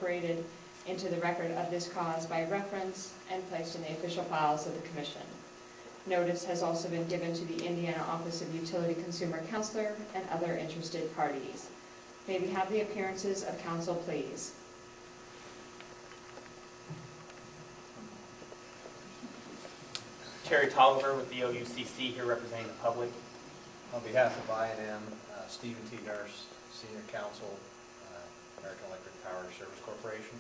incorporated into the record of this cause by reference and placed in the official files of the Commission. Notice has also been given to the Indiana Office of Utility Consumer Counselor and other interested parties. May we have the appearances of counsel, please? Terry Tolliver with the OUCC here representing the public. On behalf of I&M, Stephen T. Nurse, Senior Counsel, American Electric Power Service Corporation.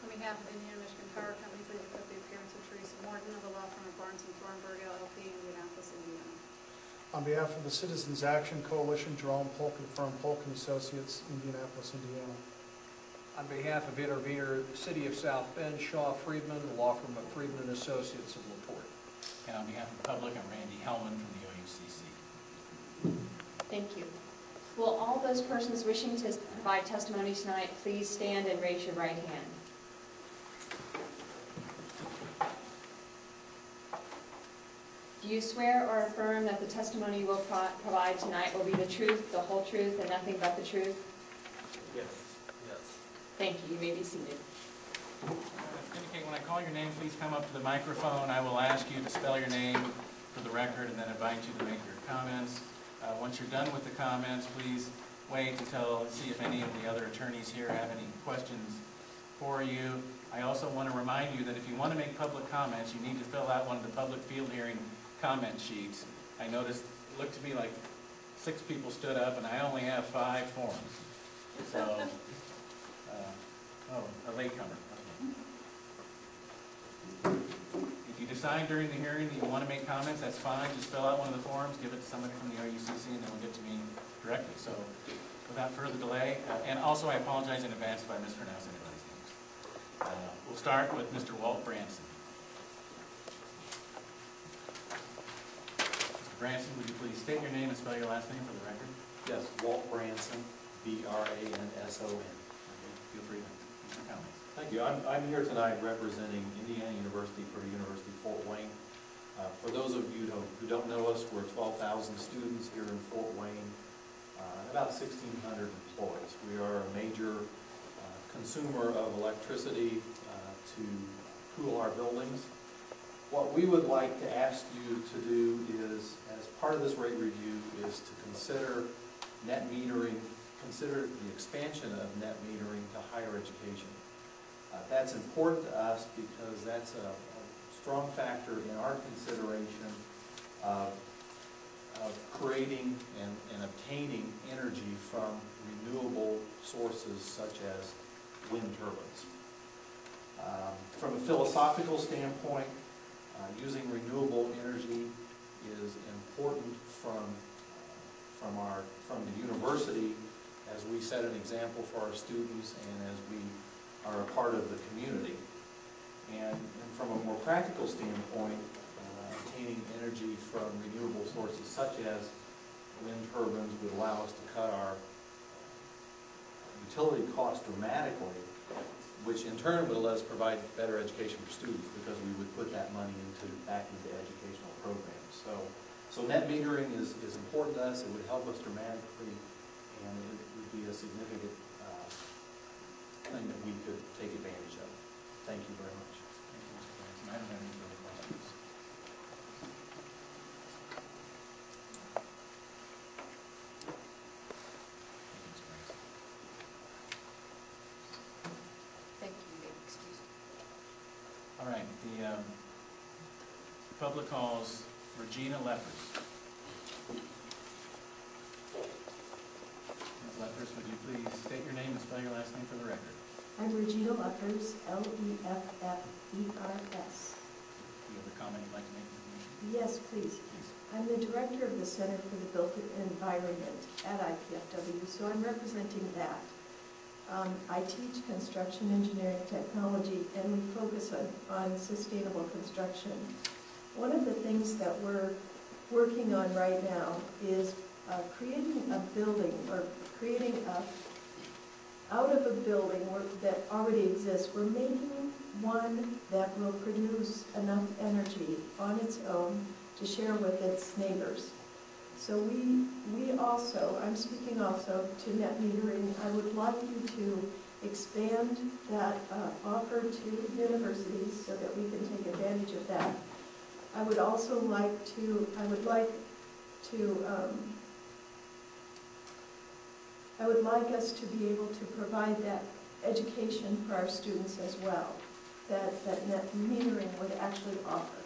On behalf of Indiana Michigan Power Company, please accept the appearance of Teresa Morton of the law firm of Barnes & Thornburg, LLP, in Indianapolis, Indiana. On behalf of the Citizens Action Coalition, Jerome Polk and Firm Polk & Associates, Indianapolis, Indiana. On behalf of Intervenor, City of South Bend, Shaw Friedman, the law firm of Friedman & Associates of LaPorte. And on behalf of the public, I'm Randy Hellman from the OUCC. Thank you. Will all those persons wishing to provide testimony tonight please stand and raise your right hand? Do you swear or affirm that the testimony you will provide tonight will be the truth, the whole truth, and nothing but the truth? Yes. Yes. Thank you. You may be seated. Indicate when I call your name, please come up to the microphone. I will ask you to spell your name for the record and then invite you to make your comments. Once you're done with the comments, please wait until see if any of the other attorneys here have any questions for you. I also want to remind you that if you want to make public comments, you need to fill out one of the public field hearing comment sheets. I noticed, it looked to me like 6 people stood up and I only have 5 forms. So, a latecomer. If you decide during the hearing that you want to make comments, that's fine. Just fill out one of the forms, give it to somebody from the OUCC, and then we'll get to me directly. So, without further delay, and also I apologize in advance if I mispronounce anybody's names. We'll start with Mr. Walt Branson. Mr. Branson, would you please state your name and spell your last name for the record? Yes, Walt Branson, B-R-A-N-S-O-N. Feel free to make your comments. Thank you. I'm here tonight representing Indiana University for the University of Fort Wayne. For those of you who don't know us, we're 12,000 students here in Fort Wayne, about 1,600 employees. We are a major consumer of electricity to cool our buildings. What we would like to ask you to do is, as part of this rate review, is to consider net metering, consider the expansion of net metering to higher education. That's important to us because that's a strong factor in our consideration of creating and obtaining energy from renewable sources such as wind turbines. From a philosophical standpoint, using renewable energy is important from the university as we set an example for our students and as we are a part of the community. And from a more practical standpoint, obtaining energy from renewable sources such as wind turbines would allow us to cut our utility costs dramatically, which in turn would let us provide better education for students because we would put that money back into educational programs. So net metering is important to us. It would help us dramatically, and it would be a significant thing that we could take advantage of. Thank you very much. Thank you, Mr. Branson. I don't have any further questions. Thank you. Excuse me. All right, the public calls Regina Leffers. Ms. Leffers, would you please state your name and spell your last name for the record? I'm Regina Leffers, L-E-F-F-E-R-S. Do you have a comment you'd like to make? Yes, please. I'm the director of the Center for the Built Environment at IPFW, so I'm representing that. I teach construction engineering technology, and we focus on sustainable construction. One of the things that we're working on right now is creating a building, or creating out of a building that already exists. We're making one that will produce enough energy on its own to share with its neighbors. So we also, I'm speaking also to net metering. I would like you to expand that offer to universities so that we can take advantage of that. I would also like to, I would like us to be able to provide that education for our students as well, that metering would actually offer.